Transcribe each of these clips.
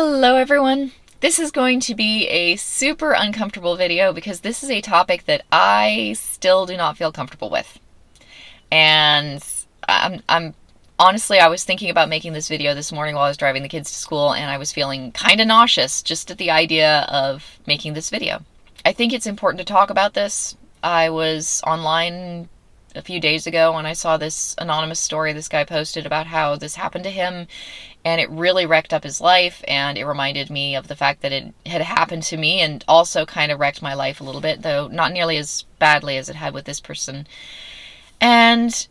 Hello everyone! This is going to be a super uncomfortable video because this is a topic that I still do not feel comfortable with. And I'm honestly, I was thinking about making this video this morning while I was driving the kids to school, and I was feeling kind of nauseous just at the idea of making this video. I think it's important to talk about this. I was online a few days ago and I saw this anonymous story this guy posted about how this happened to him, and it really wrecked up his life, and it reminded me of the fact that it had happened to me and also kind of wrecked my life a little bit, though not nearly as badly as it had with this person. And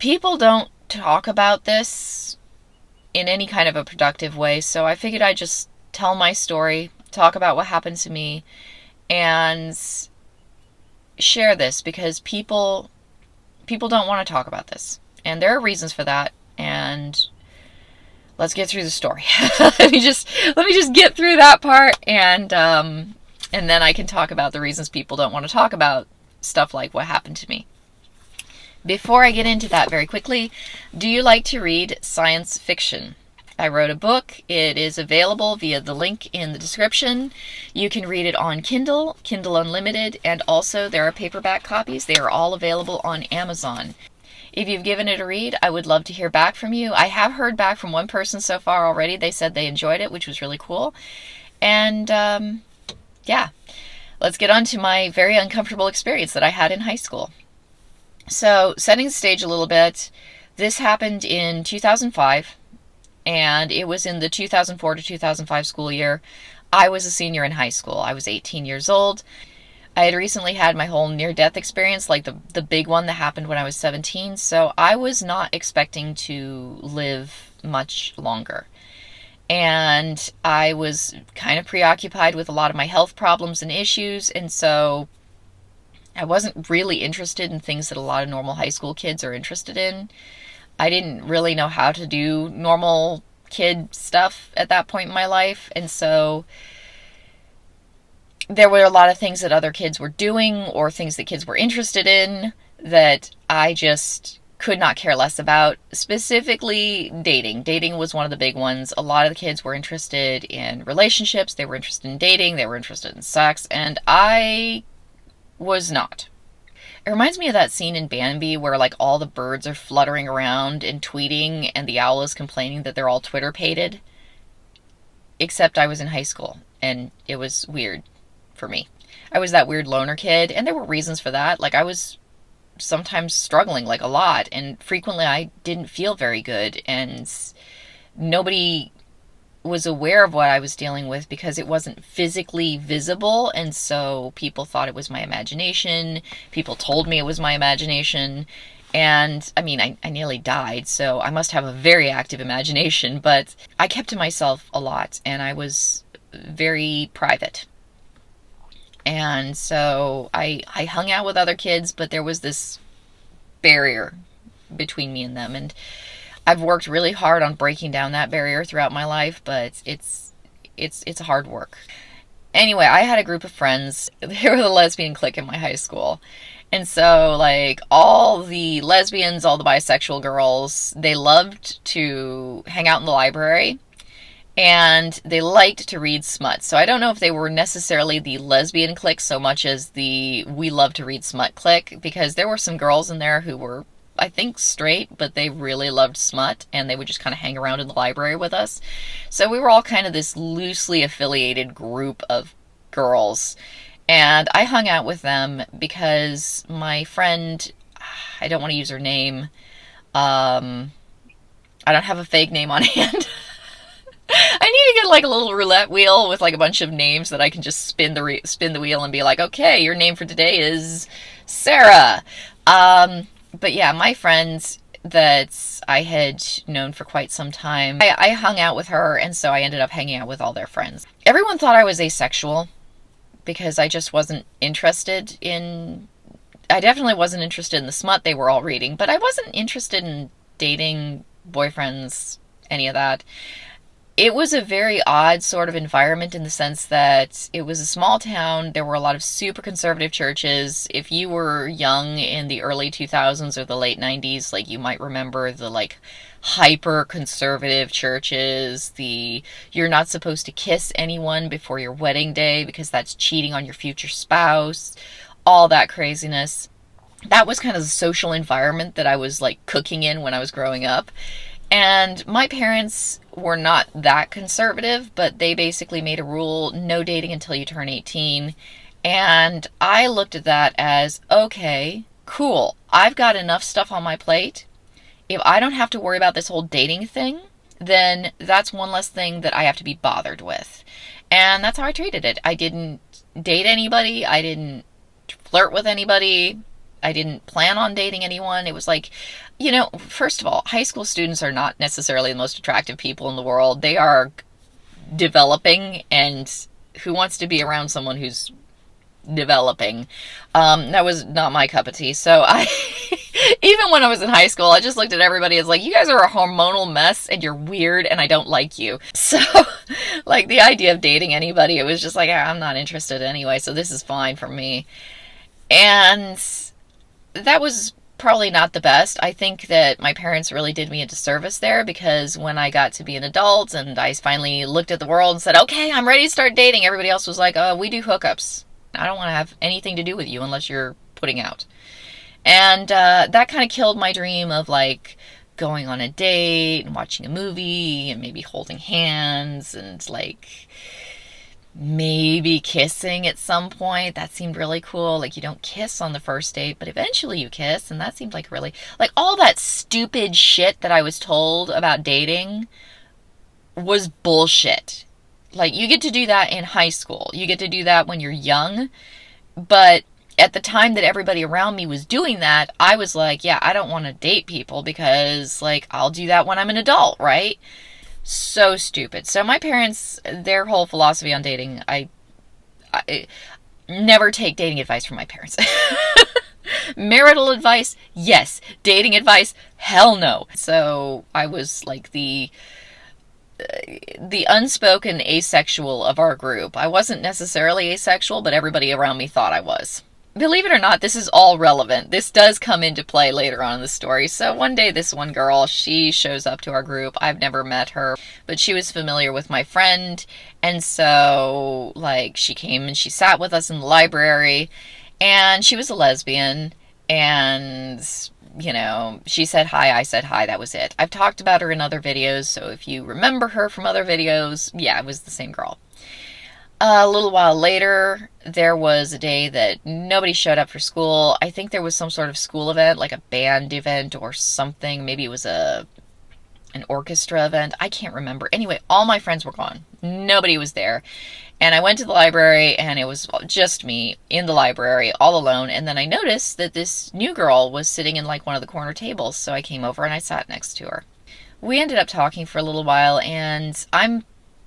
people don't talk about this in any kind of a productive way, so I figured I'd just tell my story, talk about what happened to me, and share this because people don't want to talk about this, and there are reasons for that. And let's get through the story. let me just get through that part, and then I can talk about the reasons people don't want to talk about stuff like what happened to me. Before I get into that, very quickly, do you like to read science fiction? I wrote a book. It is available via the link in the description. You can read it on Kindle, Kindle Unlimited, and also there are paperback copies. They are all available on Amazon. If you've given it a read, I would love to hear back from you. I have heard back from one person so far already. They said they enjoyed it, which was really cool. And yeah, let's get on to my very uncomfortable experience that I had in high school. So, setting the stage a little bit, this happened in 2005. And it was in the 2004 to 2005 school year. I was a senior in high school. I was 18 years old. I had recently had my whole near-death experience, like the big one that happened when I was 17, so I was not expecting to live much longer. And I was kind of preoccupied with a lot of my health problems and issues, and so I wasn't really interested in things that a lot of normal high school kids are interested in. I didn't really know how to do normal kid stuff at that point in my life, and so there were a lot of things that other kids were doing or things that kids were interested in that I just could not care less about. Specifically, dating. Dating was one of the big ones. A lot of the kids were interested in relationships, they were interested in dating, they were interested in sex, and I was not. It reminds me of that scene in Bambi where like all the birds are fluttering around and tweeting and the owl is complaining that they're all Twitter-pated. Except I was in high school and it was weird for me. I was that weird loner kid, and there were reasons for that. Like I was sometimes struggling like a lot, and frequently I didn't feel very good, and nobody was aware of what I was dealing with because it wasn't physically visible, and so people thought it was my imagination. People told me it was my imagination, and I mean, I nearly died, so I must have a very active imagination, but I kept to myself a lot, and I was very private. And so I hung out with other kids, but there was this barrier between me and them, and I've worked really hard on breaking down that barrier throughout my life, but it's hard work. Anyway, I had a group of friends. They were the lesbian clique in my high school. And so, like, all the lesbians, all the bisexual girls, they loved to hang out in the library, and they liked to read smut. So I don't know if they were necessarily the lesbian clique so much as the we love to read smut clique, because there were some girls in there who were, I think, straight, but they really loved smut, and they would just kind of hang around in the library with us. So we were all kind of this loosely affiliated group of girls, and I hung out with them because my friend, I don't want to use her name, I don't have a fake name on hand. I need to get like a little roulette wheel with like a bunch of names that I can just spin the wheel and be like, okay, your name for today is Sarah. But yeah, my friend that I had known for quite some time, I hung out with her, and so I ended up hanging out with all their friends. Everyone thought I was asexual because I just wasn't interested in... I definitely wasn't interested in the smut they were all reading, but I wasn't interested in dating, boyfriends, any of that. It was a very odd sort of environment in the sense that it was a small town. There were a lot of super conservative churches. If you were young in the early 2000s or the late 90s, like, you might remember the like hyper conservative churches, the you're not supposed to kiss anyone before your wedding day because that's cheating on your future spouse, all that craziness. That was kind of the social environment that I was like cooking in when I was growing up. And my parents were not that conservative, but they basically made a rule, no dating until you turn 18. And I looked at that as, okay, cool. I've got enough stuff on my plate. If I don't have to worry about this whole dating thing, then that's one less thing that I have to be bothered with. And that's how I treated it. I didn't date anybody. I didn't flirt with anybody. I didn't plan on dating anyone. It was like, first of all, high school students are not necessarily the most attractive people in the world. They are developing, and who wants to be around someone who's developing? That was not my cup of tea. So even when I was in high school, I just looked at everybody as like, you guys are a hormonal mess and you're weird and I don't like you. So like the idea of dating anybody, it was just like, I'm not interested anyway, so this is fine for me. And that was probably not the best. I think that my parents really did me a disservice there, because when I got to be an adult and I finally looked at the world and said, okay, I'm ready to start dating, everybody else was like, oh, we do hookups. I don't want to have anything to do with you unless you're putting out. And that kind of killed my dream of like going on a date and watching a movie and maybe holding hands and like maybe kissing at some point. That seemed really cool. Like, you don't kiss on the first date, but eventually you kiss, and that seemed like really, like, all that stupid shit that I was told about dating was bullshit. Like, you get to do that in high school. You get to do that when you're young, but at the time that everybody around me was doing that, I was like, yeah, I don't want to date people because, like, I'll do that when I'm an adult, right? So stupid. So my parents, their whole philosophy on dating, I never take dating advice from my parents. Marital advice, yes. Dating advice, hell no. So I was like the unspoken asexual of our group. I wasn't necessarily asexual, but everybody around me thought I was. Believe it or not, this is all relevant. This does come into play later on in the story. So one day, this one girl, she shows up to our group. I've never met her, but she was familiar with my friend. And so, like, she came and she sat with us in the library, and she was a lesbian. And, she said hi, I said hi, that was it. I've talked about her in other videos, so if you remember her from other videos, yeah, it was the same girl. A little while later, there was a day that nobody showed up for school. I think there was some sort of school event, like a band event or something. Maybe it was an orchestra event. I can't remember. Anyway, all my friends were gone. Nobody was there. And I went to the library, and it was just me in the library, all alone. And then I noticed that this new girl was sitting in, like, one of the corner tables. So I came over and I sat next to her. We ended up talking for a little while, and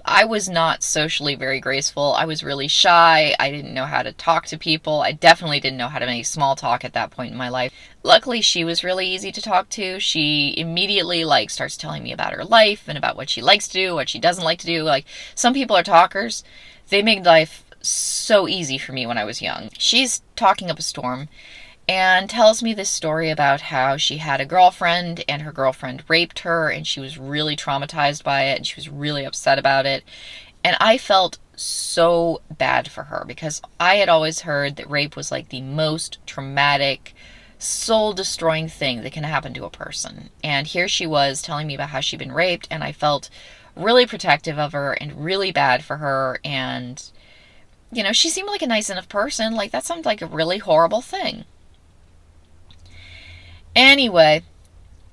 I was not socially very graceful. I was really shy. I didn't know how to talk to people. I definitely didn't know how to make small talk at that point in my life. Luckily, she was really easy to talk to. She immediately, like, starts telling me about her life and about what she likes to do, what she doesn't like to do. Like, some people are talkers. They made life so easy for me when I was young. She's talking up a storm and tells me this story about how she had a girlfriend and her girlfriend raped her, and she was really traumatized by it and she was really upset about it. And I felt so bad for her, because I had always heard that rape was like the most traumatic, soul-destroying thing that can happen to a person. And here she was telling me about how she'd been raped, and I felt really protective of her and really bad for her. And, she seemed like a nice enough person. Like, that sounded like a really horrible thing. Anyway,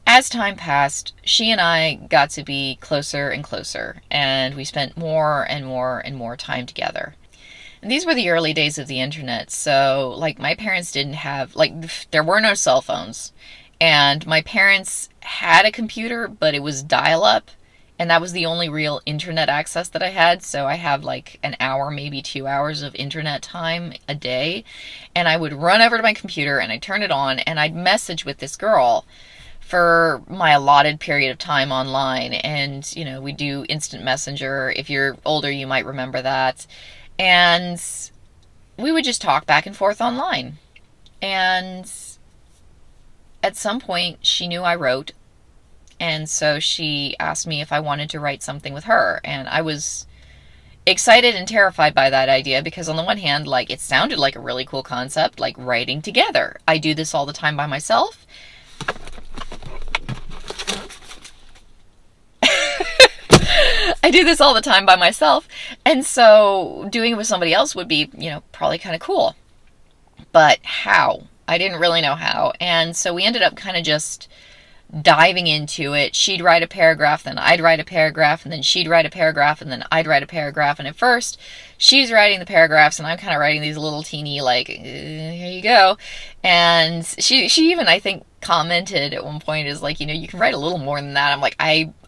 as time passed, she and I got to be closer and closer, and we spent more and more and more time together. And these were the early days of the internet, so, like, my parents didn't have, like, there were no cell phones, and my parents had a computer, but it was dial-up, and that was the only real internet access that I had. So I have like an hour, maybe 2 hours of internet time a day, and I would run over to my computer and I'd turn it on and I'd message with this girl for my allotted period of time online. And, we do instant messenger. If you're older, you might remember that. And we would just talk back and forth online. And at some point, she knew I wrote, And so she asked me if I wanted to write something with her. And I was excited and terrified by that idea because, on the one hand, like, it sounded like a really cool concept, like writing together. I do this all the time by myself. I do this all the time by myself. And so doing it with somebody else would be, probably kind of cool. But how? I didn't really know how. And so we ended up kind of just diving into it. She'd write a paragraph, then I'd write a paragraph, and then she'd write a paragraph, and then I'd write a paragraph. And at first, she's writing the paragraphs, and I'm kind of writing these little teeny, like, here you go. And she even, I think, commented at one point, is like, you can write a little more than that. I'm like,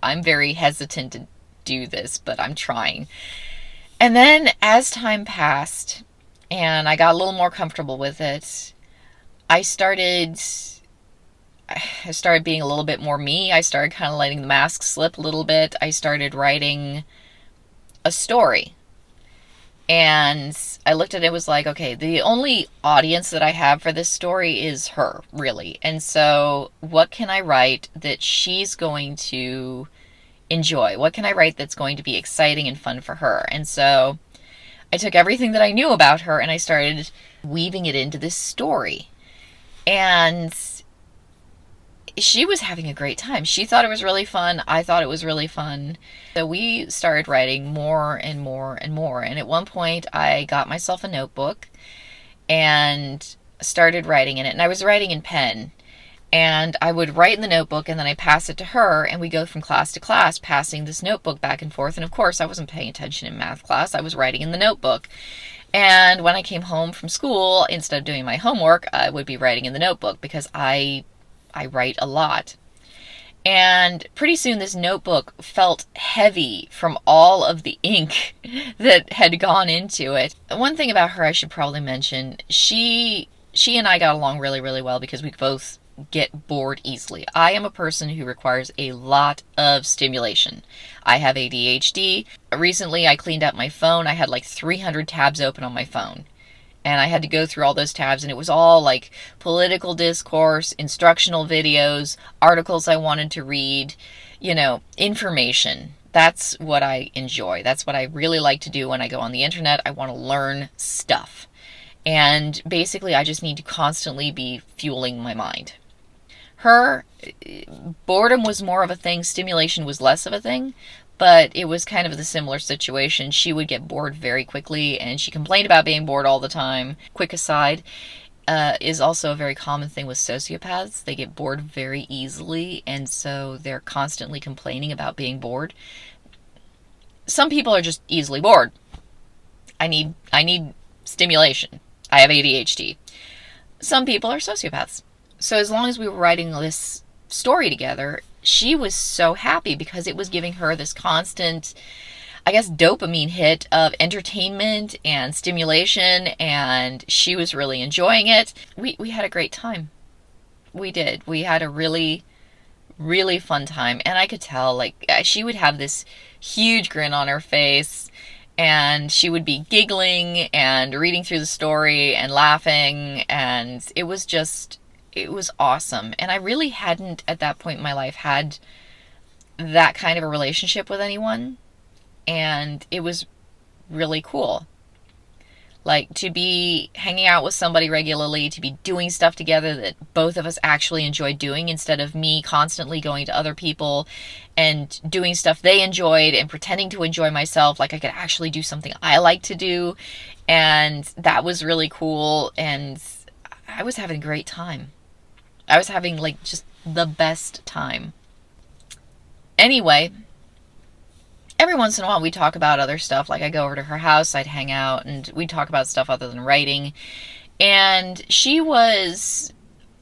I'm very hesitant to do this, but I'm trying. And then as time passed, and I got a little more comfortable with it, I started being a little bit more me. I started kind of letting the mask slip a little bit. I started writing a story. And I looked at it, was like, okay, the only audience that I have for this story is her, really. And so what can I write that she's going to enjoy? What can I write that's going to be exciting and fun for her? And so I took everything that I knew about her and I started weaving it into this story. And she was having a great time. She thought it was really fun. I thought it was really fun. So we started writing more and more and more. And at one point, I got myself a notebook and started writing in it. And I was writing in pen. And I would write in the notebook and then I pass it to her. And we go from class to class, passing this notebook back and forth. And of course, I wasn't paying attention in math class. I was writing in the notebook. And when I came home from school, instead of doing my homework, I would be writing in the notebook because I write a lot. And pretty soon this notebook felt heavy from all of the ink that had gone into it. One thing about her I should probably mention, she and I got along really, really well because we both get bored easily. I am a person who requires a lot of stimulation. I have ADHD. Recently I cleaned up my phone. I had like 300 tabs open on my phone. And I had to go through all those tabs, and it was all like political discourse, instructional videos, articles I wanted to read, information. That's what I enjoy. That's what I really like to do when I go on the internet. I want to learn stuff. And basically, I just need to constantly be fueling my mind. Her boredom was more of a thing, stimulation was less of a thing. But it was kind of the similar situation. She would get bored very quickly, and she complained about being bored all the time. Quick aside, is also a very common thing with sociopaths. They get bored very easily, and so they're constantly complaining about being bored. Some people are just easily bored. I need stimulation. I have ADHD. Some people are sociopaths. So as long as we were writing this story together, she was so happy because it was giving her this constant, I guess, dopamine hit of entertainment and stimulation, and she was really enjoying it. We had a great time. We did. We had a really, really fun time, and I could tell, like, she would have this huge grin on her face, and she would be giggling and reading through the story and laughing, and it was awesome. And I really hadn't, at that point in my life, had that kind of a relationship with anyone. And it was really cool. Like, to be hanging out with somebody regularly, to be doing stuff together that both of us actually enjoyed doing, instead of me constantly going to other people and doing stuff they enjoyed and pretending to enjoy myself, like I could actually do something I like to do. And that was really cool. And I was having a great time. I was having, like, just the best time. Anyway, every once in a while we talk about other stuff. Like, I go over to her house, I'd hang out, and we'd talk about stuff other than writing. And she was,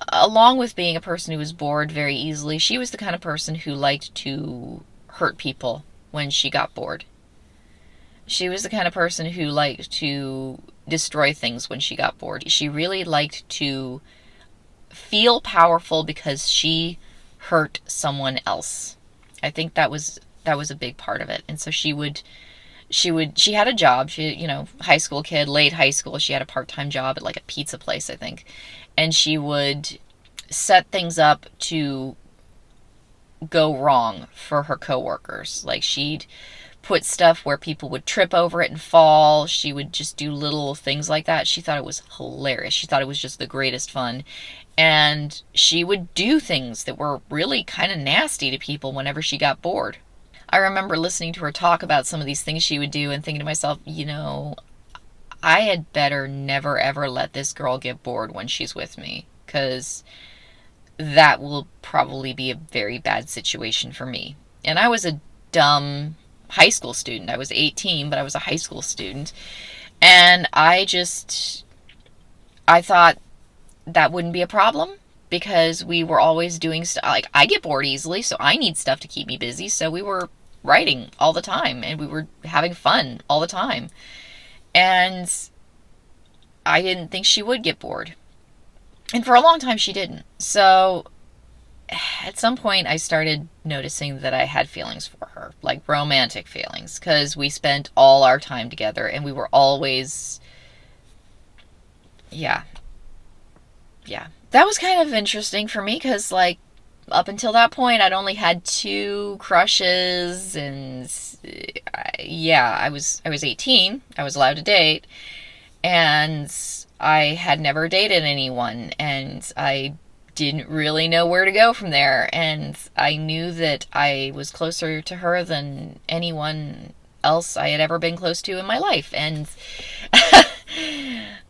along with being a person who was bored very easily, she was the kind of person who liked to hurt people when she got bored. She was the kind of person who liked to destroy things when she got bored. She really liked to feel powerful because she hurt someone else. I think that was a big part of it. And so she had a job. She, high school kid, late high school, she had a part-time job at like a pizza place, I think. And she would set things up to go wrong for her coworkers. Like, she'd put stuff where people would trip over it and fall. She would just do little things like that. She thought it was hilarious. She thought it was just the greatest fun. And she would do things that were really kind of nasty to people whenever she got bored. I remember listening to her talk about some of these things she would do and thinking to myself, I had better never ever let this girl get bored when she's with me, because that will probably be a very bad situation for me. And I was a dumb high school student. I was 18, but I was a high school student. And I thought that wouldn't be a problem, because we were always doing stuff. Like, I get bored easily, so I need stuff to keep me busy. So we were writing all the time, and we were having fun all the time. And I didn't think she would get bored. And for a long time, she didn't. So at some point, I started noticing that I had feelings for her, like romantic feelings, because we spent all our time together, and we were always, yeah. That was kind of interesting for me, because, like, up until that point, I'd only had 2 crushes, and I was 18. I was allowed to date, and I had never dated anyone, and I didn't really know where to go from there. And I knew that I was closer to her than anyone else I had ever been close to in my life. And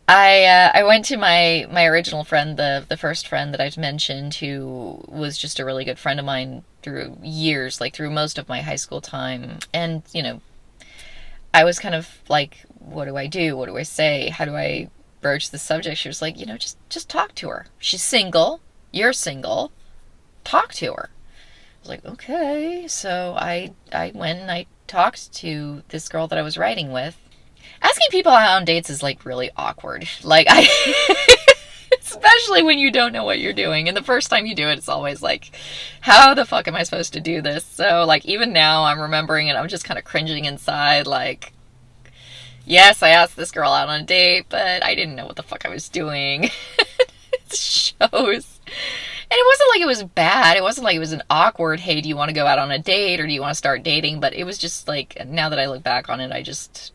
I went to my original friend, the first friend that I've mentioned, who was just a really good friend of mine through years, like through most of my high school time. And, I was kind of like, what do I do? What do I say? How do I broach the subject? She was like, just talk to her. She's single. You're single. Talk to her. I was like, okay. So I went and I talked to this girl that I was writing with. Asking people out on dates is, like, really awkward. Like, especially when you don't know what you're doing. And the first time you do it, it's always like, how the fuck am I supposed to do this? So, like, even now I'm remembering it, I'm just kind of cringing inside, like, yes, I asked this girl out on a date, but I didn't know what the fuck I was doing. It shows. And it wasn't like it was bad. It wasn't like it was an awkward, hey, do you want to go out on a date, or do you want to start dating? But it was just like, now that I look back on it, I just...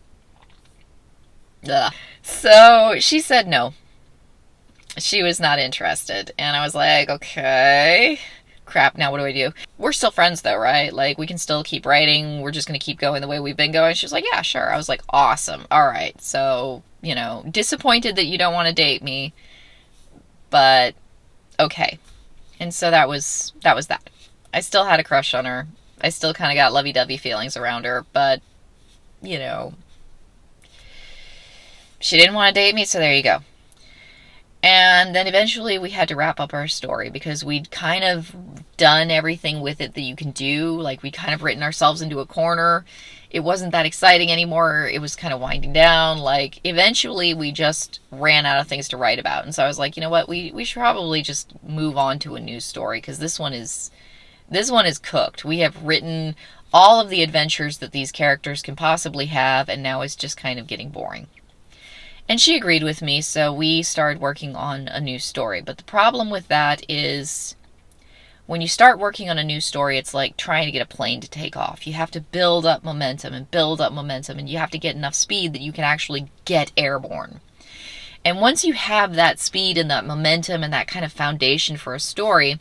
Ugh. So she said no. She was not interested. And I was like, okay, crap, now what do I do? We're still friends though, right? Like, we can still keep writing. We're just going to keep going the way we've been going. She was like, yeah, sure. I was like, awesome. All right. So, disappointed that you don't want to date me, but okay. And so that was that. I still had a crush on her. I still kind of got lovey-dovey feelings around her, but, she didn't want to date me, so there you go. And then eventually we had to wrap up our story, because we'd kind of done everything with it that you can do. Like, we'd kind of written ourselves into a corner. It wasn't that exciting anymore. It was kind of winding down. Like, eventually we just ran out of things to write about. And so I was like, you know what? We should probably just move on to a new story, because this one is cooked. We have written all of the adventures that these characters can possibly have, and now it's just kind of getting boring. And she agreed with me, so we started working on a new story. But the problem with that is, when you start working on a new story, it's like trying to get a plane to take off. You have to build up momentum, and you have to get enough speed that you can actually get airborne. And once you have that speed and that momentum and that kind of foundation for a story,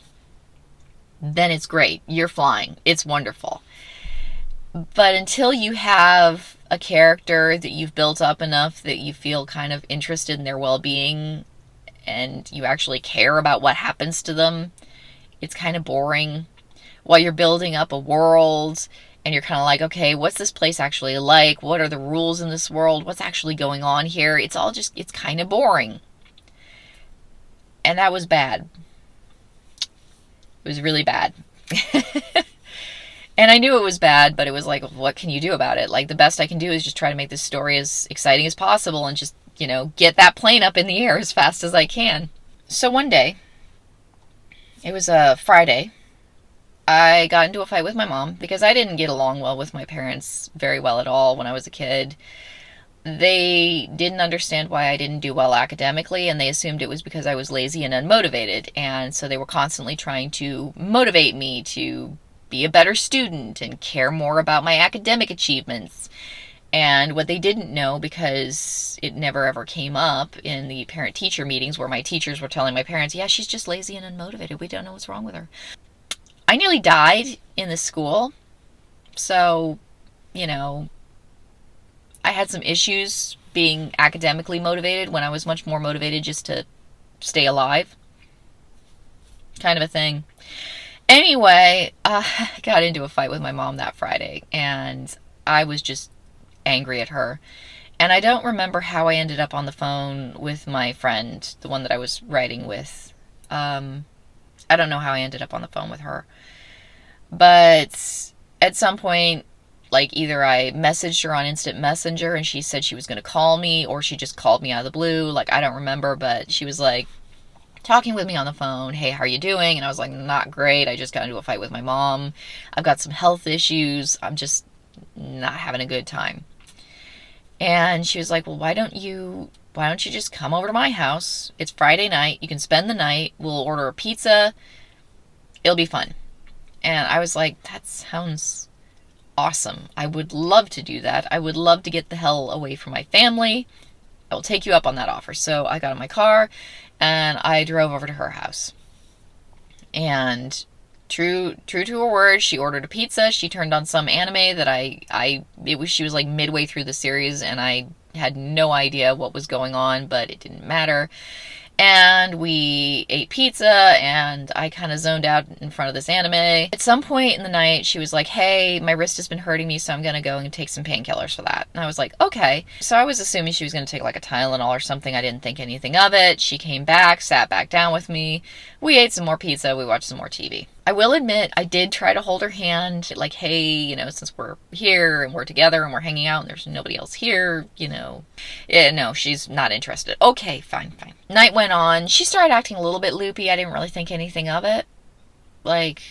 then it's great. You're flying. It's wonderful. But until you have a character that you've built up enough that you feel kind of interested in their well-being, and you actually care about what happens to them, it's kind of boring. While you're building up a world, and you're kind of like, okay, what's this place actually like? What are the rules in this world? What's actually going on here? It's kind of boring. And that was bad. It was really bad. And I knew it was bad, but it was like, what can you do about it? Like, the best I can do is just try to make this story as exciting as possible, and just, get that plane up in the air as fast as I can. So one day, it was a Friday, I got into a fight with my mom, because I didn't get along well with my parents very well at all when I was a kid. They didn't understand why I didn't do well academically, and they assumed it was because I was lazy and unmotivated. And so they were constantly trying to motivate me to be a better student and care more about my academic achievements. And what they didn't know, because it never ever came up in the parent-teacher meetings where my teachers were telling my parents, yeah, she's just lazy and unmotivated. We don't know what's wrong with her. I nearly died in this school. So, you know, I had some issues being academically motivated when I was much more motivated just to stay alive. Kind of a thing. Anyway, I got into a fight with my mom that Friday, and I was just angry at her. And I don't remember how I ended up on the phone with my friend, the one that I was writing with. I don't know how I ended up on the phone with her. But at some point, like, either I messaged her on Instant Messenger and she said she was going to call me, or she just called me out of the blue. Like, I don't remember, but she was like talking with me on the phone. Hey, how are you doing? And I was like, not great. I just got into a fight with my mom. I've got some health issues. I'm just not having a good time. And she was like, well, why don't you just come over to my house? It's Friday night. You can spend the night. We'll order a pizza. It'll be fun. And I was like, that sounds awesome. I would love to do that. I would love to get the hell away from my family. I will take you up on that offer. So I got in my car and I drove over to her house. And true to her word, she ordered a pizza. She turned on some anime that she was like midway through the series, and I had no idea what was going on, but it didn't matter. And we ate pizza, and I kind of zoned out in front of this anime. At some point in the night, she was like, hey, my wrist has been hurting me, so I'm going to go and take some painkillers for that. And I was like, okay. So I was assuming she was going to take like a Tylenol or something. I didn't think anything of it. She came back, sat back down with me. We ate some more pizza. We watched some more TV. I will admit, I did try to hold her hand, like, hey, you know, since we're here and we're together and we're hanging out and there's nobody else here, you know. Yeah, no, she's not interested. Okay, fine. Night went on. She started acting a little bit loopy. I didn't really think anything of it. Like,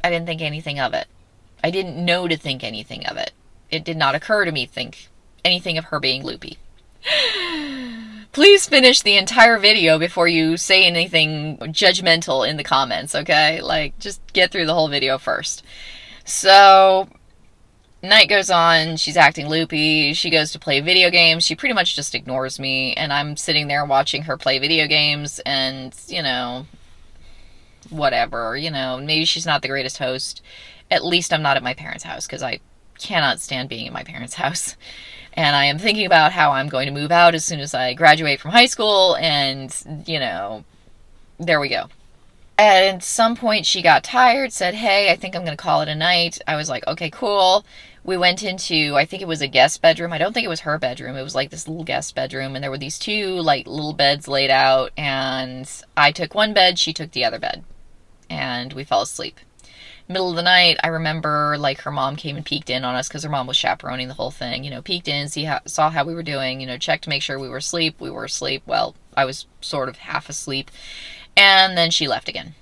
I didn't think anything of it. I didn't know to think anything of it. It did not occur to me to think anything of her being loopy. Please finish the entire video before you say anything judgmental in the comments, okay? Like, just get through the whole video first. So, night goes on, she's acting loopy, she goes to play video games, she pretty much just ignores me, and I'm sitting there watching her play video games, and, you know, whatever, you know, maybe she's not the greatest host. At least I'm not at my parents' house, because I cannot stand being in my parents' house. And I am thinking about how I'm going to move out as soon as I graduate from high school, and, you know, there we go. At some point, she got tired, said, hey, I think I'm going to call it a night. I was like, okay, cool. We went into, I think it was a guest bedroom. I don't think it was her bedroom. It was like this little guest bedroom, and there were these two, like, little beds laid out, and I took one bed, she took the other bed, and we fell asleep. Middle of the night, I remember, like, her mom came and peeked in on us, because her mom was chaperoning the whole thing, you know, peeked in, saw how we were doing, you know, checked to make sure we were asleep. We were asleep. Well, I was sort of half asleep, and then she left again.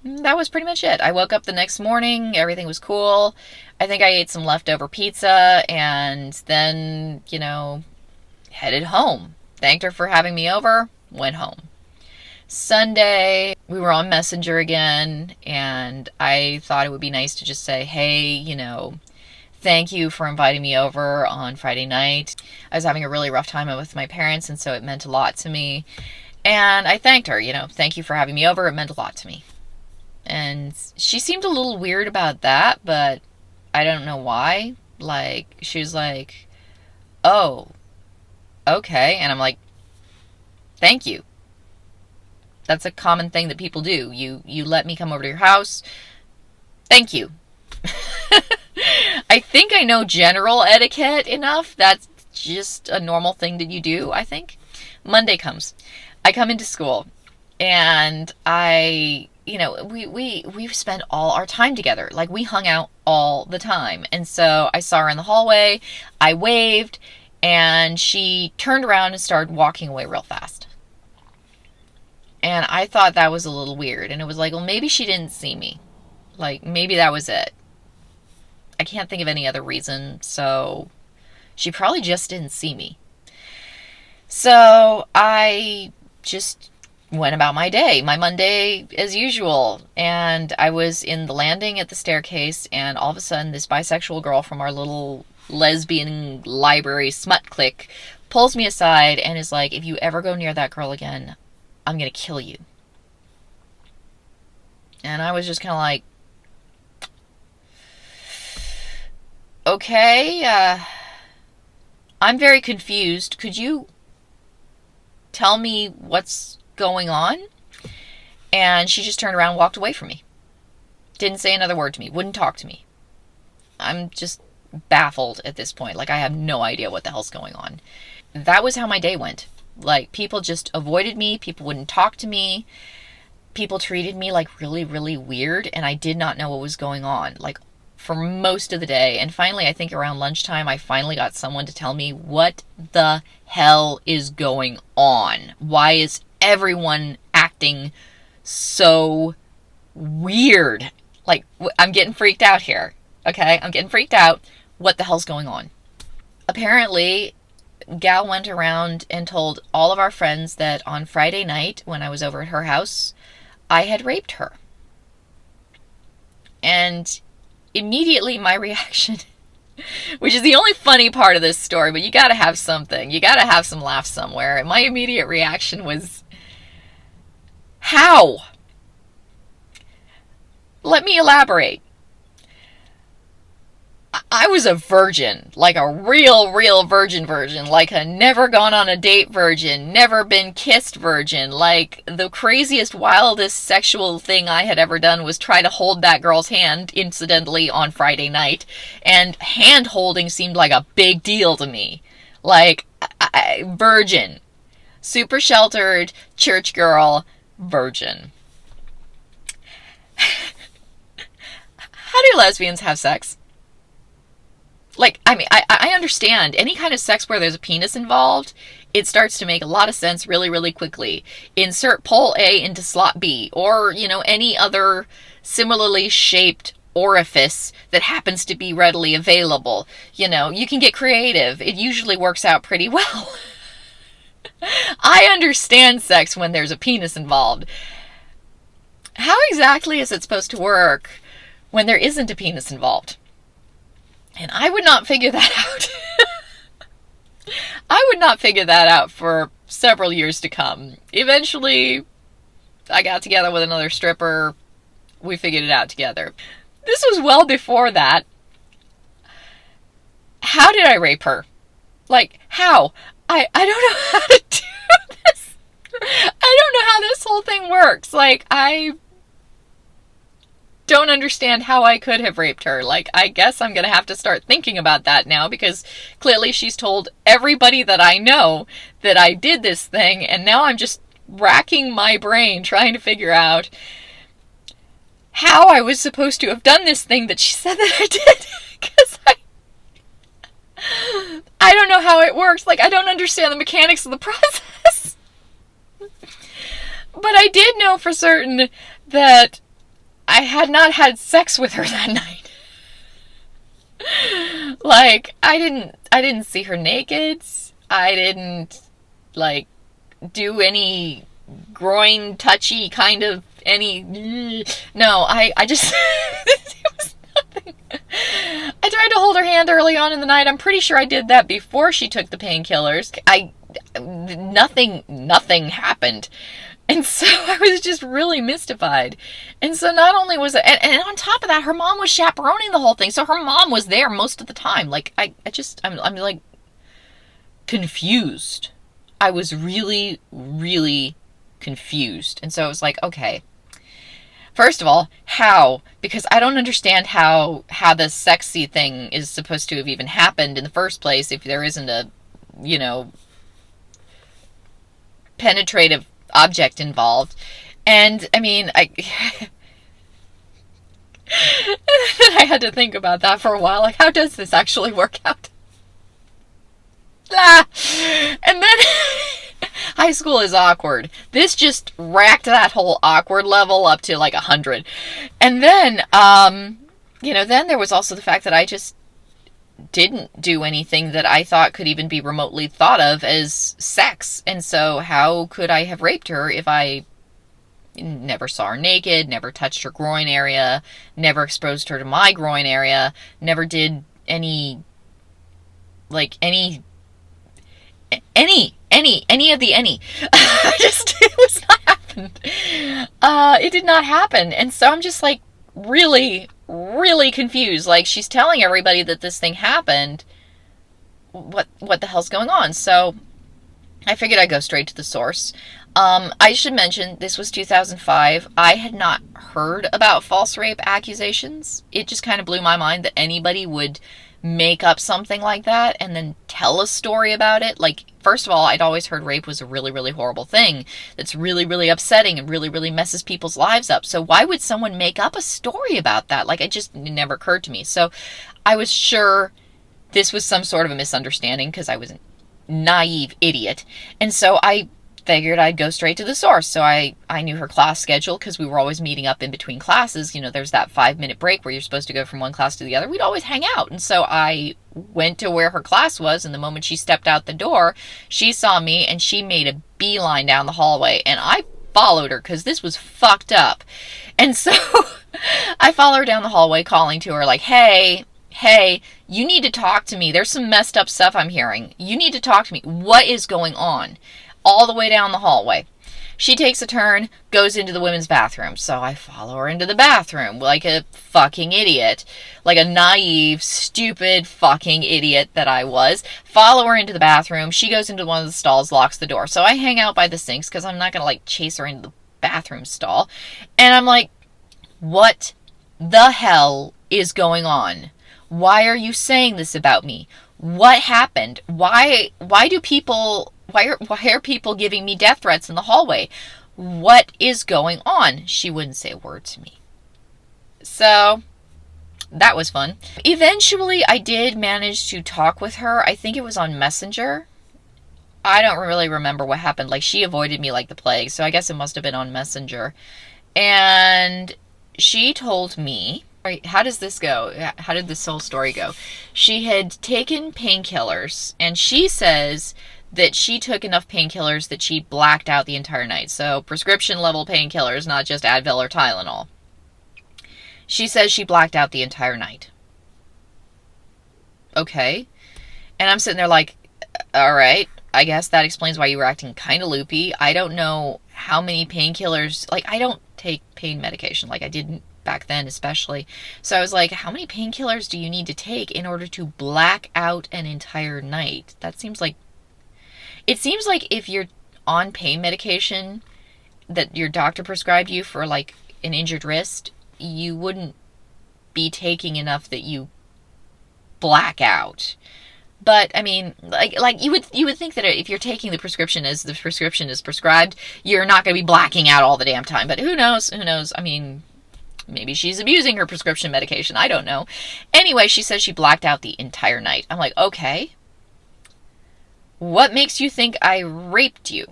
That was pretty much it. I woke up the next morning, everything was cool. I think I ate some leftover pizza, and then, you know, headed home. Thanked her for having me over, went home. Sunday, we were on Messenger again, and I thought it would be nice to just say, hey, you know, thank you for inviting me over on Friday night. I was having a really rough time with my parents, and so it meant a lot to me. And I thanked her, you know, thank you for having me over. It meant a lot to me. And she seemed a little weird about that, but I don't know why. Like, she was like, oh, okay. And I'm like, thank you. That's a common thing that people do. You let me come over to your house. Thank you. I think I know general etiquette enough. That's just a normal thing that you do, I think. Monday comes. I come into school, and you know, we spent all our time together. Like, we hung out all the time. And so I saw her in the hallway. I waved, and she turned around and started walking away real fast. And I thought that was a little weird. And it was like, well, maybe she didn't see me. Like, maybe that was it. I can't think of any other reason. So she probably just didn't see me. So I just went about my day, my Monday as usual. And I was in the landing at the staircase, and all of a sudden, this bisexual girl from our little lesbian library smut clique pulls me aside and is like, if you ever go near that girl again, I'm going to kill you. And I was just kind of like, okay, I'm very confused. Could you tell me what's going on? And she just turned around and walked away from me. Didn't say another word to me. Wouldn't talk to me. I'm just baffled at this point. Like, I have no idea what the hell's going on. That was how my day went. Like, people just avoided me. People wouldn't talk to me. People treated me like really, really weird, and I did not know what was going on. Like, for most of the day. And finally, I think around lunchtime, I finally got someone to tell me what the hell is going on. Why is everyone acting so weird? Like, I'm getting freaked out here. Okay? I'm getting freaked out. What the hell's going on? Apparently, Gal went around and told all of our friends that on Friday night, when I was over at her house, I had raped her. And immediately my reaction, which is the only funny part of this story, but you gotta have something. You gotta have some laughs somewhere. And my immediate reaction was, how? Let me elaborate. I was a virgin, like a real virgin, like a never gone on a date virgin, never been kissed virgin. Like, the craziest, wildest sexual thing I had ever done was try to hold that girl's hand, incidentally, on Friday night. And hand holding seemed like a big deal to me. Like, virgin. Super sheltered, church girl, virgin. How do lesbians have sex? Like, I mean, I understand any kind of sex where there's a penis involved, it starts to make a lot of sense really, really quickly. Insert pole A into slot B, or, you know, any other similarly shaped orifice that happens to be readily available. You know, you can get creative. It usually works out pretty well. I understand sex when there's a penis involved. How exactly is it supposed to work when there isn't a penis involved? And I would not figure that out. I would not figure that out for several years to come. Eventually, I got together with another stripper. We figured it out together. This was well before that. How did I rape her? Like, how? I don't know how to do this. I don't know how this whole thing works. Like, I don't understand how I could have raped her. Like, I guess I'm gonna have to start thinking about that now, because clearly she's told everybody that I know that I did this thing, and now I'm just racking my brain trying to figure out how I was supposed to have done this thing that she said that I did. Because I don't know how it works. Like, I don't understand the mechanics of the process. But I did know for certain that I had not had sex with her that night. Like, I didn't see her naked. I didn't, like, do any groin touchy kind of any. No, I just, it was nothing. I tried to hold her hand early on in the night. I'm pretty sure I did that before she took the painkillers. Nothing happened. And so I was just really mystified. And so not only was it, and on top of that, her mom was chaperoning the whole thing. So her mom was there most of the time. Like, I'm like confused. I was really, really confused. And so I was like, okay, first of all, how? Because I don't understand how the sexy thing is supposed to have even happened in the first place if there isn't a, you know, penetrative object involved. And I mean, I had to think about that for a while. Like, how does this actually work out? And then high school is awkward. This just racked that whole awkward level up to like 100. And then, you know, then there was also the fact that I just didn't do anything that I thought could even be remotely thought of as sex. And so how could I have raped her if I never saw her naked, never touched her groin area, never exposed her to my groin area, never did like any of the any. It was not happened. It did not happen. And so I'm just like really, really confused. Like, she's telling everybody that this thing happened. What the hell's going on? So I figured I'd go straight to the source. I should mention, this was 2005. I had not heard about false rape accusations. It just kind of blew my mind that anybody would make up something like that and then tell a story about it. Like, first of all, I'd always heard rape was a really, really horrible thing that's really, really upsetting and really, really messes people's lives up. So why would someone make up a story about that? Like, it never occurred to me. So I was sure this was some sort of a misunderstanding because I was a naive idiot. And so I figured I'd go straight to the source. So I knew her class schedule because we were always meeting up in between classes. You know, there's that 5-minute break where you're supposed to go from one class to the other. We'd always hang out. And so I went to where her class was, and the moment she stepped out the door, she saw me and she made a beeline down the hallway. And I followed her because this was fucked up. And so I followed her down the hallway, calling to her like, hey, you need to talk to me. There's some messed up stuff I'm hearing. You need to talk to me. What is going on? All the way down the hallway. She takes a turn, goes into the women's bathroom. So I follow her into the bathroom like a fucking idiot. Like a naive, stupid fucking idiot that I was. Follow her into the bathroom. She goes into one of the stalls, locks the door. So I hang out by the sinks because I'm not going to like chase her into the bathroom stall. And I'm like, what the hell is going on? Why are you saying this about me? What happened? Why are people giving me death threats in the hallway? What is going on? She wouldn't say a word to me. So that was fun. Eventually, I did manage to talk with her. I think it was on Messenger. I don't really remember what happened. Like, she avoided me like the plague, so I guess it must have been on Messenger. And she told me, how does this go? How did this whole story go? She had taken painkillers, and she says that she took enough painkillers that she blacked out the entire night. So prescription level painkillers, not just Advil or Tylenol. She says she blacked out the entire night. Okay. And I'm sitting there like, all right, I guess that explains why you were acting kind of loopy. I don't know how many painkillers, like, I don't take pain medication, like I didn't back then especially. So I was like, how many painkillers do you need to take in order to black out an entire night? It seems like if you're on pain medication that your doctor prescribed you for like an injured wrist, you wouldn't be taking enough that you black out. But I mean, like you would think that if you're taking the prescription as the prescription is prescribed, you're not going to be blacking out all the damn time. But who knows? I mean, maybe she's abusing her prescription medication. I don't know. Anyway, she says she blacked out the entire night. I'm like, okay. What makes you think I raped you?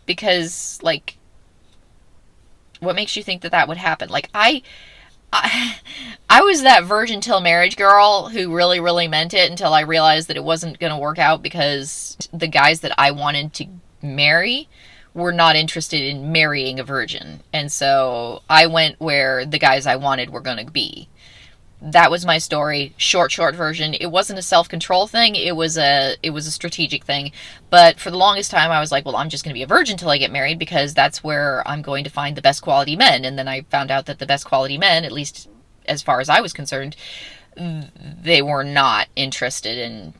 Because, like, what makes you think that would happen? Like, I was that virgin till marriage girl who really, really meant it until I realized that it wasn't going to work out because the guys that I wanted to marry were not interested in marrying a virgin. And so I went where the guys I wanted were going to be. That was my story. Short version. It wasn't a self-control thing. It was a strategic thing. But for the longest time, I was like, well, I'm just going to be a virgin till I get married because that's where I'm going to find the best quality men. And then I found out that the best quality men, at least as far as I was concerned, they were not interested in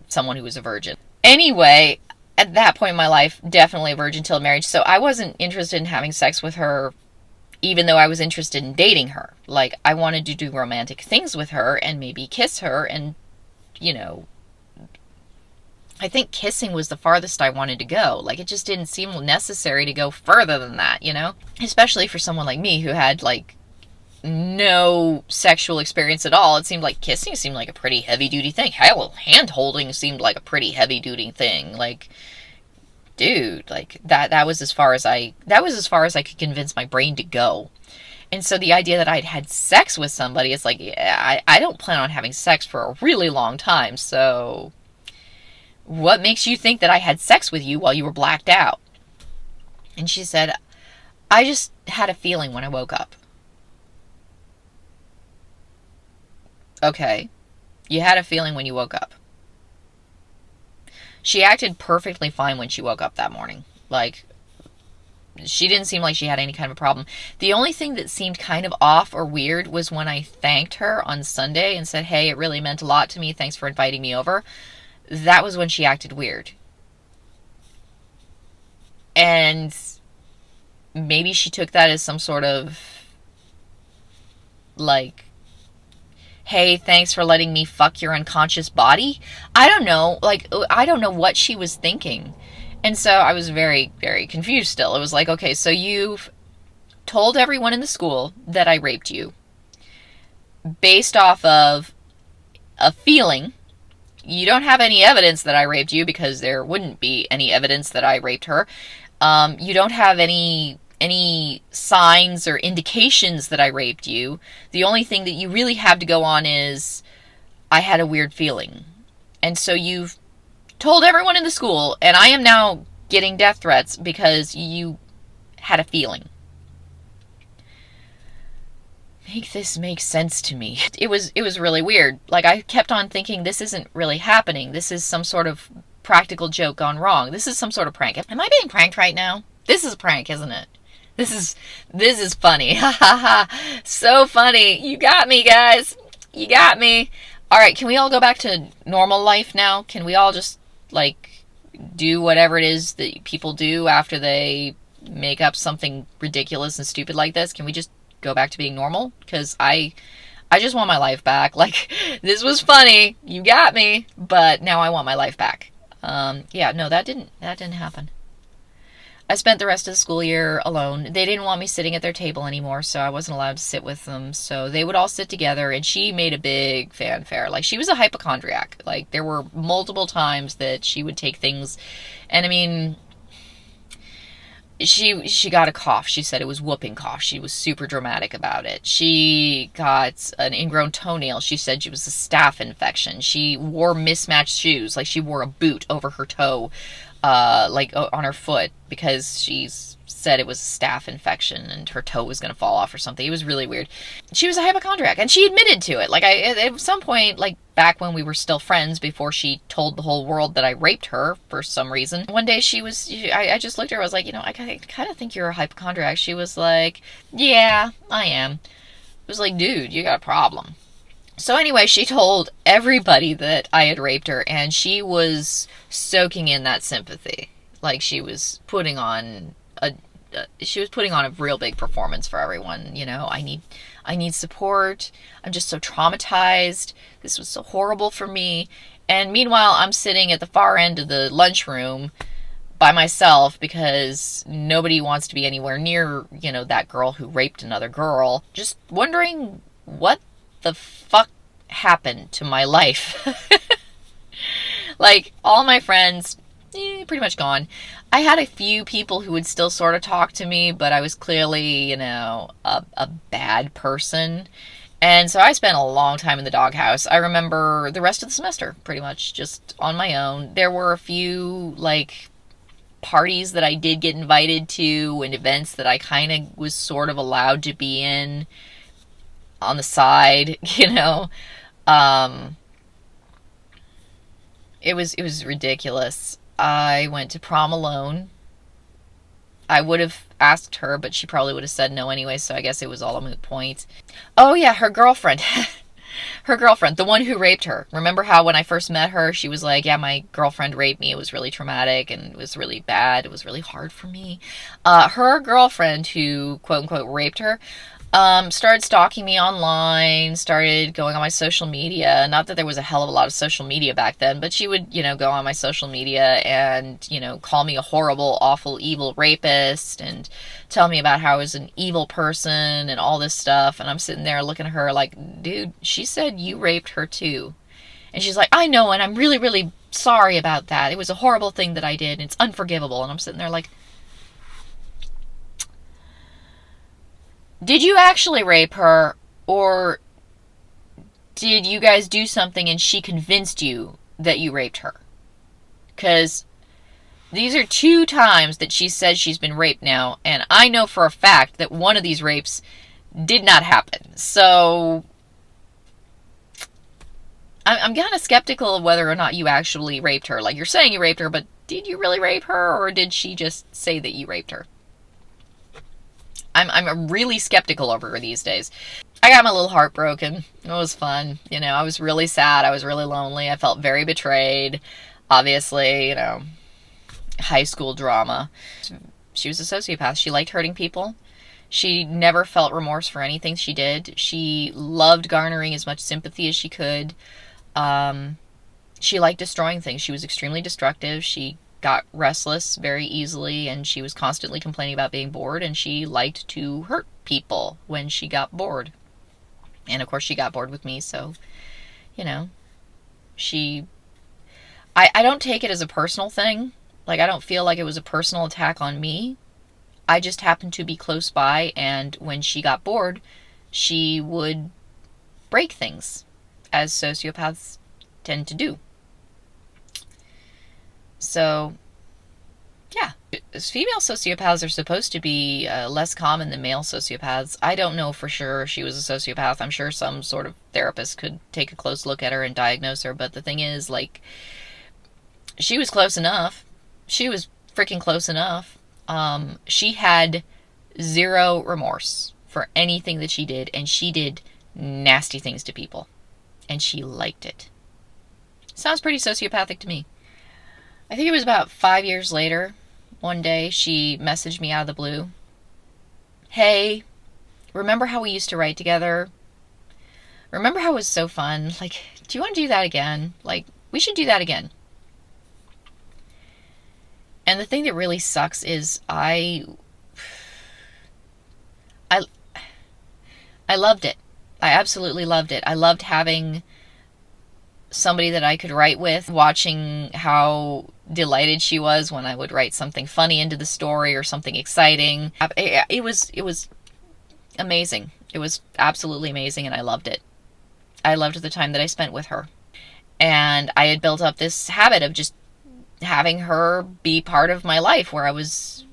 someone who was a virgin. Anyway, at that point in my life, definitely a virgin till marriage. So I wasn't interested in having sex with her, even though I was interested in dating her. Like, I wanted to do romantic things with her and maybe kiss her and, I think kissing was the farthest I wanted to go. Like, it just didn't seem necessary to go further than that, Especially for someone like me who had, like, no sexual experience at all. It seemed like kissing seemed like a pretty heavy-duty thing. Hell, hand-holding seemed like a pretty heavy-duty thing. Like, dude, like, that was as far as I could convince my brain to go. And so the idea that I'd had sex with somebody, it's like, yeah, I don't plan on having sex for a really long time, so what makes you think that I had sex with you while you were blacked out? And she said, I just had a feeling when I woke up. Okay, you had a feeling when you woke up. She acted perfectly fine when she woke up that morning. Like, she didn't seem like she had any kind of a problem. The only thing that seemed kind of off or weird was when I thanked her on Sunday and said, hey, it really meant a lot to me. Thanks for inviting me over. That was when she acted weird. And maybe she took that as some sort of, like, hey, thanks for letting me fuck your unconscious body. I don't know. Like, I don't know what she was thinking. And so I was very, very confused still. It was like, okay, so you've told everyone in the school that I raped you based off of a feeling. You don't have any evidence that I raped you because there wouldn't be any evidence that I raped her. You don't have any signs or indications that I raped you. The only thing that you really have to go on is I had a weird feeling. And so you've told everyone in the school, and I am now getting death threats because you had a feeling. Make this make sense to me. It was really weird. Like, I kept on thinking, this isn't really happening. This is some sort of practical joke gone wrong. This is some sort of prank. Am I being pranked right now? This is a prank, isn't it? This is funny. Ha ha ha. So funny. You got me, guys. You got me. All right, can we all go back to normal life now? Can we all just, like, do whatever it is that people do after they make up something ridiculous and stupid like this? Can we just go back to being normal? Because I just want my life back. Like, this was funny. You got me. But now I want my life back. Yeah, no, that didn't happen. I spent the rest of the school year alone. They didn't want me sitting at their table anymore, so I wasn't allowed to sit with them. So they would all sit together, and she made a big fanfare. Like, she was a hypochondriac. Like, there were multiple times that she would take things, and I mean, she got a cough. She said it was whooping cough. She was super dramatic about it. She got an ingrown toenail. She said it was a staph infection. She wore mismatched shoes. Like, she wore a boot over her toe, like on her foot, because she said it was a staph infection and her toe was going to fall off or something. It was really weird. She was a hypochondriac, and she admitted to it. Like, at some point, like, back when we were still friends, before she told the whole world that I raped her for some reason, one day I just looked at her, I was like, I kind of think you're a hypochondriac. She was like, yeah, I am. It was like, dude, you got a problem. So anyway, she told everybody that I had raped her, and she was soaking in that sympathy. Like, she was putting on a real big performance for everyone. I need support. I'm just so traumatized. This was so horrible for me. And meanwhile, I'm sitting at the far end of the lunchroom by myself because nobody wants to be anywhere near, that girl who raped another girl. Just wondering what the fuck happened to my life. Like, all my friends, pretty much gone. I had a few people who would still sort of talk to me, but I was clearly, a bad person. And so I spent a long time in the doghouse. I remember the rest of the semester, pretty much, just on my own. There were a few, like, parties that I did get invited to and events that I kind of was sort of allowed to be in on the side, It was ridiculous. I went to prom alone. I would have asked her, but she probably would have said no anyway, so I guess it was all a moot point. Oh yeah, her girlfriend. Her girlfriend, the one who raped her. Remember how when I first met her, she was like, yeah, my girlfriend raped me. It was really traumatic and it was really bad. It was really hard for me. Her girlfriend who, quote unquote, raped her, started stalking me online, started going on my social media. Not that there was a hell of a lot of social media back then, but she would, go on my social media and, call me a horrible, awful, evil rapist and tell me about how I was an evil person and all this stuff. And I'm sitting there looking at her like, dude, she said you raped her too. And she's like, I know, and I'm really, really sorry about that. It was a horrible thing that I did, and it's unforgivable. And I'm sitting there like, Did you actually rape her, or did you guys do something and she convinced you that you raped her? Because these are 2 times that she says she's been raped now, and I know for a fact that one of these rapes did not happen. So I'm kind of skeptical of whether or not you actually raped her. Like, you're saying you raped her, but did you really rape her, or did she just say that you raped her? I'm really skeptical over her these days. I got my little heart broken. It was fun. You know, I was really sad. I was really lonely. I felt very betrayed. Obviously, you know, high school drama. She was a sociopath. She liked hurting people. She never felt remorse for anything she did. She loved garnering as much sympathy as she could. She liked destroying things. She was extremely destructive. She got restless very easily, and she was constantly complaining about being bored, and she liked to hurt people when she got bored. And of course she got bored with me, so, you know, I don't take it as a personal thing. Like, I don't feel like it was a personal attack on me. I just happened to be close by, and when she got bored, she would break things, as sociopaths tend to do. So, yeah. Female sociopaths are supposed to be less common than male sociopaths. I don't know for sure if she was a sociopath. I'm sure some sort of therapist could take a close look at her and diagnose her, but the thing is, like, she was close enough. She was freaking close enough. She had zero remorse for anything that she did, and she did nasty things to people, and she liked it. Sounds pretty sociopathic to me. I think it was about 5 years later, one day, she messaged me out of the blue. Hey, remember how we used to write together? Remember how it was so fun? Like, do you want to do that again? Like, we should do that again. And the thing that really sucks is I loved it. I absolutely loved it. I loved having somebody that I could write with, watching how delighted she was when I would write something funny into the story or something exciting. It was amazing. It was absolutely amazing, and I loved it. I loved the time that I spent with her. And I had built up this habit of just having her be part of my life, where I was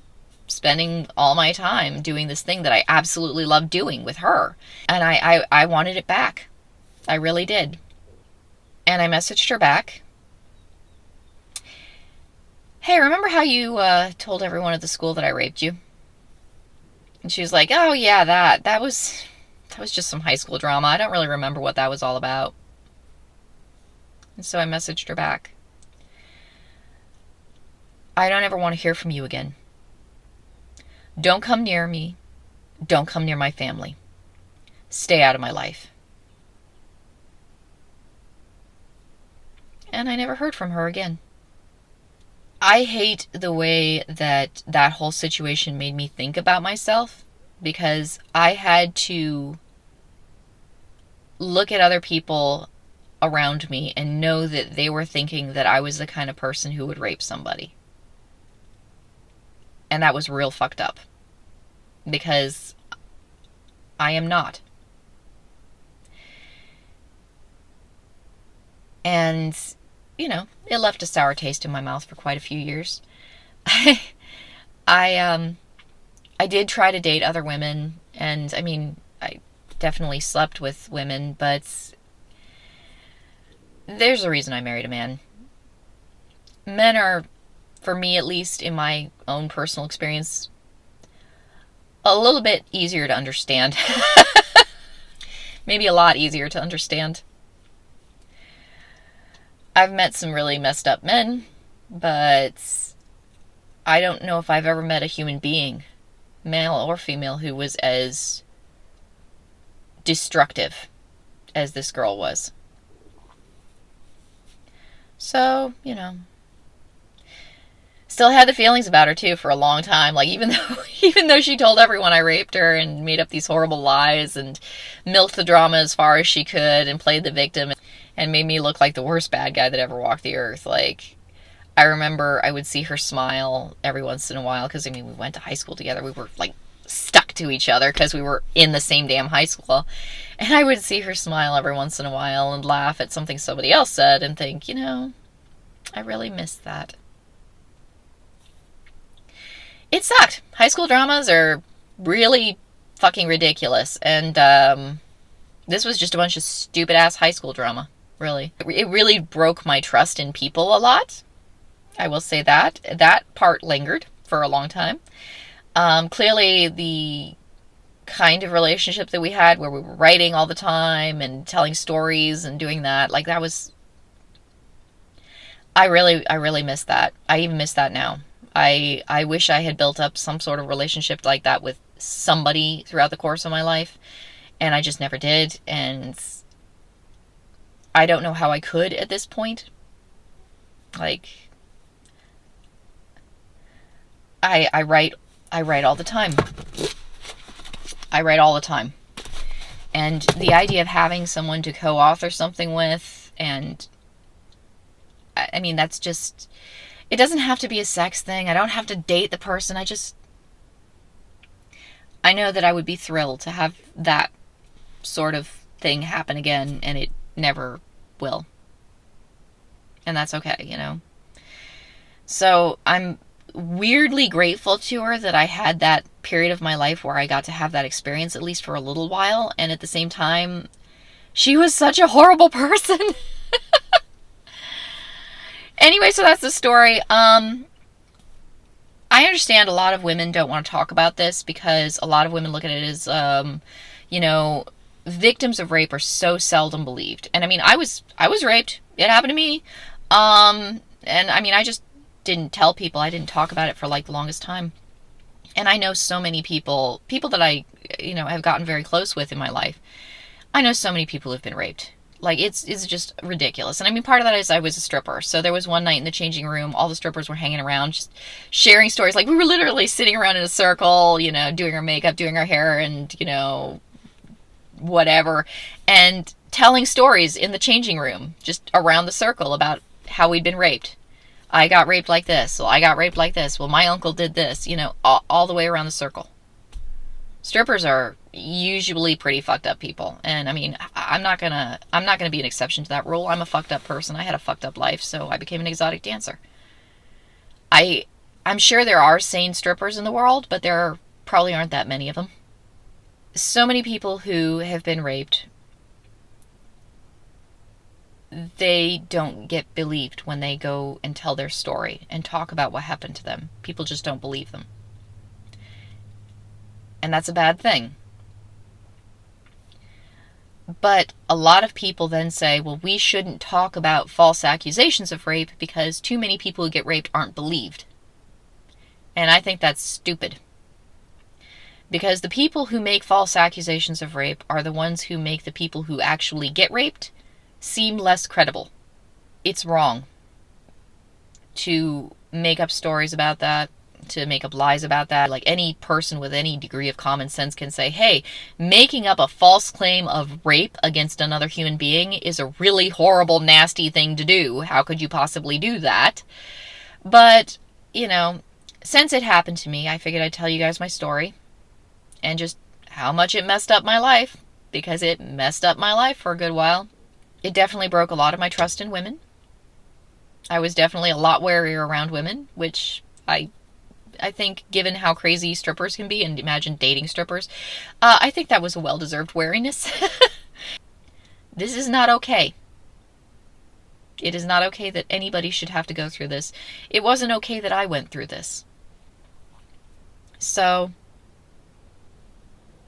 spending all my time doing this thing that I absolutely loved doing with her. And I wanted it back. I really did. And I messaged her back. Hey, remember how you told everyone at the school that I raped you? And she was like, oh yeah, that was just some high school drama. I don't really remember what that was all about. And so I messaged her back. I don't ever want to hear from you again. Don't come near me. Don't come near my family. Stay out of my life. And I never heard from her again. I hate the way that whole situation made me think about myself, because I had to look at other people around me and know that they were thinking that I was the kind of person who would rape somebody. And that was real fucked up, because I am not. And, you know, it left a sour taste in my mouth for quite a few years. I did try to date other women, and I mean, I definitely slept with women, but there's a reason I married a man. Men are, for me at least, in my own personal experience, a little bit easier to understand. Maybe a lot easier to understand. I've met some really messed up men, but I don't know if I've ever met a human being, male or female, who was as destructive as this girl was. So, you know, still had the feelings about her too for a long time. Like, even though she told everyone I raped her and made up these horrible lies and milked the drama as far as she could and played the victim and made me look like the worst bad guy that ever walked the earth. Like, I remember I would see her smile every once in a while, because I mean, we went to high school together. We were like stuck talk to each other because we were in the same damn high school. And I would see her smile every once in a while and laugh at something somebody else said and think, I really miss that. It sucked. High school dramas are really fucking ridiculous. And this was just a bunch of stupid-ass high school drama, really. It really broke my trust in people a lot. I will say that. That part lingered for a long time. Clearly, the kind of relationship that we had where we were writing all the time and telling stories and doing that, like, that was... I really miss that. I even miss that now. I wish I had built up some sort of relationship like that with somebody throughout the course of my life, and I just never did, and I don't know how I could at this point. Like, I write all the time. I write all the time. And the idea of having someone to co-author something with, and I mean, that's just... It doesn't have to be a sex thing. I don't have to date the person. I know that I would be thrilled to have that sort of thing happen again, and it never will. And that's okay, So I'm weirdly grateful to her that I had that period of my life where I got to have that experience, at least for a little while. And at the same time, she was such a horrible person. Anyway, so that's the story. I understand a lot of women don't want to talk about this because a lot of women look at it as, victims of rape are so seldom believed. And I mean, I was raped. It happened to me. And I mean, I just didn't tell people. I didn't talk about it for like the longest time. And I know so many people that I, have gotten very close with in my life. I know so many people who've been raped. Like, it's just ridiculous. And I mean, part of that is I was a stripper. So there was one night in the changing room, all the strippers were hanging around, just sharing stories. Like, we were literally sitting around in a circle, doing our makeup, doing our hair, and, whatever. And telling stories in the changing room, just around the circle about how we'd been raped. I got raped like this. Well, I got raped like this. Well, my uncle did this, all the way around the circle. Strippers are usually pretty fucked up people. And I mean, I'm not gonna be an exception to that rule. I'm a fucked up person. I had a fucked up life, so I became an exotic dancer. I'm sure there are sane strippers in the world, but there probably aren't that many of them. So many people who have been raped, they don't get believed when they go and tell their story and talk about what happened to them. People just don't believe them. And that's a bad thing. But a lot of people then say, well, we shouldn't talk about false accusations of rape because too many people who get raped aren't believed. And I think that's stupid. Because the people who make false accusations of rape are the ones who make the people who actually get raped seem less credible. It's wrong to make up stories about that, to make up lies about that. Like, any person with any degree of common sense can say, hey, making up a false claim of rape against another human being is a really horrible, nasty thing to do. How could you possibly do that? But, since it happened to me, I figured I'd tell you guys my story and just how much it messed up my life, because it messed up my life for a good while. It definitely broke a lot of my trust in women. I was definitely a lot warier around women, which I think, given how crazy strippers can be, and imagine dating strippers, I think that was a well-deserved wariness. This is not okay. It is not okay that anybody should have to go through this. It wasn't okay that I went through this. So,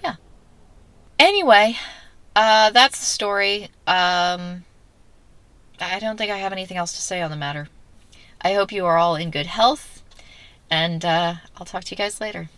yeah. Anyway, that's the story. I don't think I have anything else to say on the matter. I hope you are all in good health. And I'll talk to you guys later.